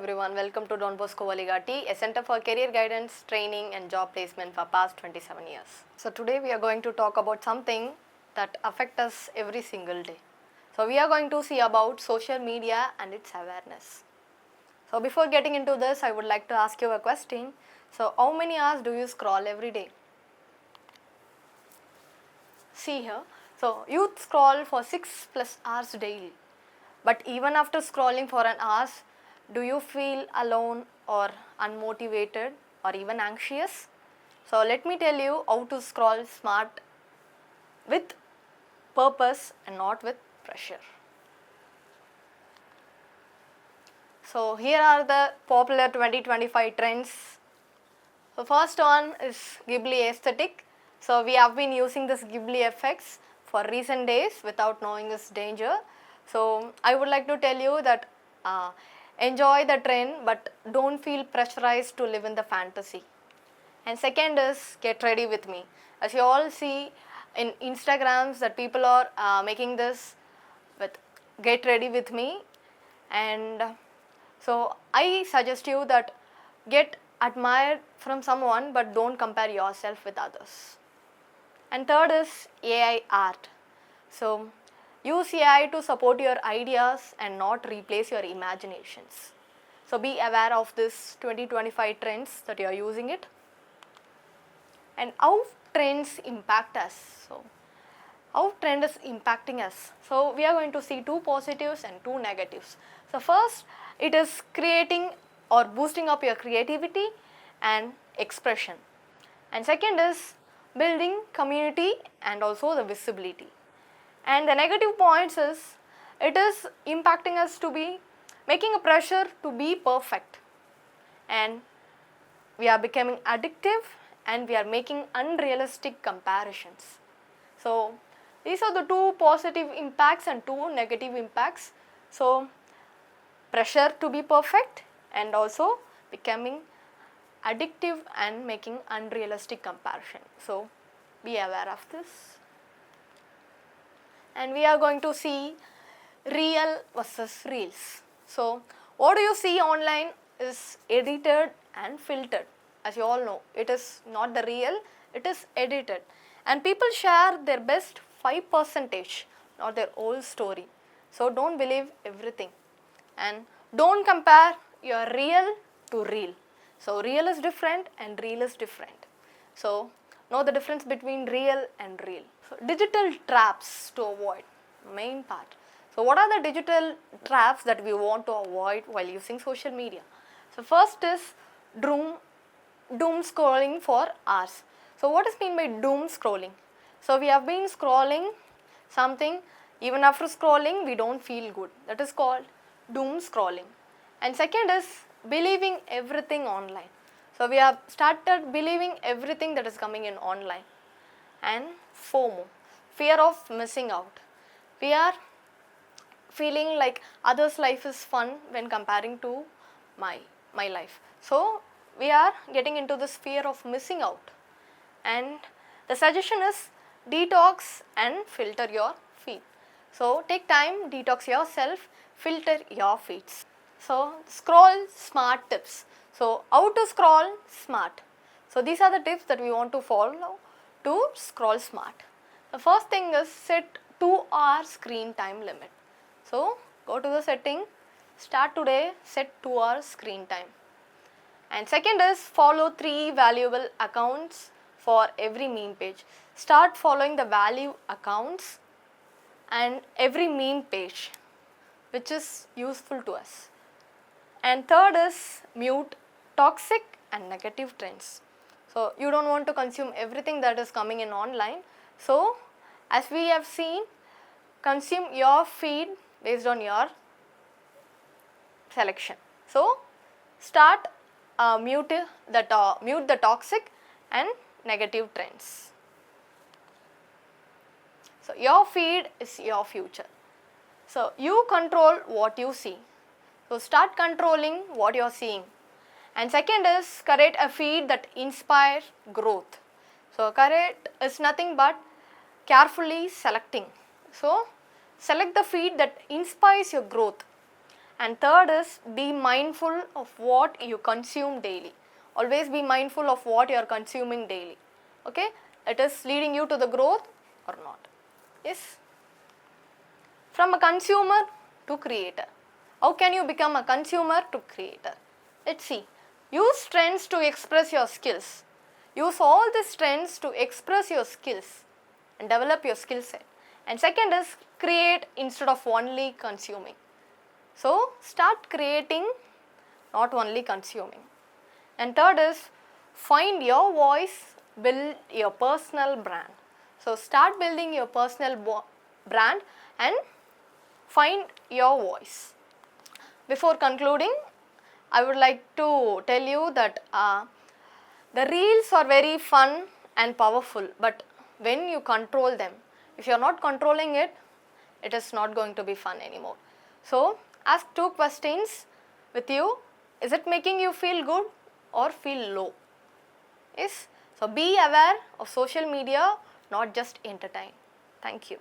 everyone, welcome to Don Bosco Vazhikaatti, a center for career guidance, training and job placement for past 27 years. So today we are going to talk about something that affects us every single day. So we are going to see about social media and its awareness. So before getting into this, I would like to ask you a question. So how many hours do you scroll every day? See here, so you scroll for 6+ hours daily. But even after scrolling for an hour, do you feel alone or unmotivated or even anxious? So let me tell you how to scroll smart with purpose and not with pressure. So here are the popular 2025 trends. So first one is Ghibli aesthetic. So we have been using this Ghibli effects for recent days without knowing its danger. So I would like to tell you that enjoy the trend but don't feel pressurized to live in the fantasy. And second is get ready with me. As you all see in Instagrams that people are making this with get ready with me, and so I suggest you that get admired from someone but don't compare yourself with others. And third is AI art. So use AI to support your ideas and not replace your imaginations. So be aware of this 2025 trends that you are using it. And how trends impact us. So how trend is impacting us. So we are going to see two positives and two negatives. So first, it is creating or boosting up your creativity and expression. And second is building community and also the visibility. And the negative points is it is impacting us to be making a pressure to be perfect, and we are becoming addictive and we are making unrealistic comparisons. So these are the two positive impacts and two negative impacts. So pressure to be perfect and also becoming addictive and making unrealistic comparison. So be aware of this. And we are going to see real versus reels. So what do you see online is edited and filtered. As you all know, it is not the real, it is edited. And people share their best 5%, not their whole story. So don't believe everything. And don't compare your real to real. So real is different and real is different. So know the difference between real and real. So digital traps to avoid, main part. So what are the digital traps that we want to avoid while using social media? So first is doom scrolling for hours. So what is mean by doom scrolling? So we have been scrolling something, even after scrolling we don't feel good. That is called doom scrolling. And second is believing everything online. So we have started believing everything that is coming in online. And FOMO, fear of missing out. We are feeling like others' life is fun when comparing to my life. So we are getting into this fear of missing out. And the suggestion is detox and filter your feed. So take time, detox yourself, filter your feeds. So scroll smart tips. So how to scroll smart? So these are the tips that we want to follow to scroll smart. The first thing is set 2-hour screen time limit. So go to the setting, start today, set 2 hours screen time. And second is follow 3 valuable accounts for every meme page. Start following the value accounts and every meme page which is useful to us. And third is mute toxic and negative trends. So you don't want to consume everything that is coming in online. So as we have seen, consume your feed based on your selection. So start mute the toxic and negative trends. So your feed is your future. So you control what you see. So start controlling what you are seeing. And second is create a feed that inspires growth. So create is nothing but carefully selecting. So select the feed that inspires your growth And third is be mindful of what you consume daily. Always be mindful of what you are consuming daily. Okay, it is leading you to the growth or not. Yes. From a consumer to creator. How can you become a consumer to creator? Let's see. Use trends to express your skills. Use all these trends to express your skills and develop your skill set. And second is create instead of only consuming. So start creating, not only consuming. And third is find your voice, build your personal brand. So start building your personal brand and find your voice. Before concluding, I would like to tell you that the reels are very fun and powerful, but when you control them, if you are not controlling it, it is not going to be fun anymore. So ask two questions with you. Is it making you feel good or feel low? Yes. So be aware of social media, not just entertain. Thank you.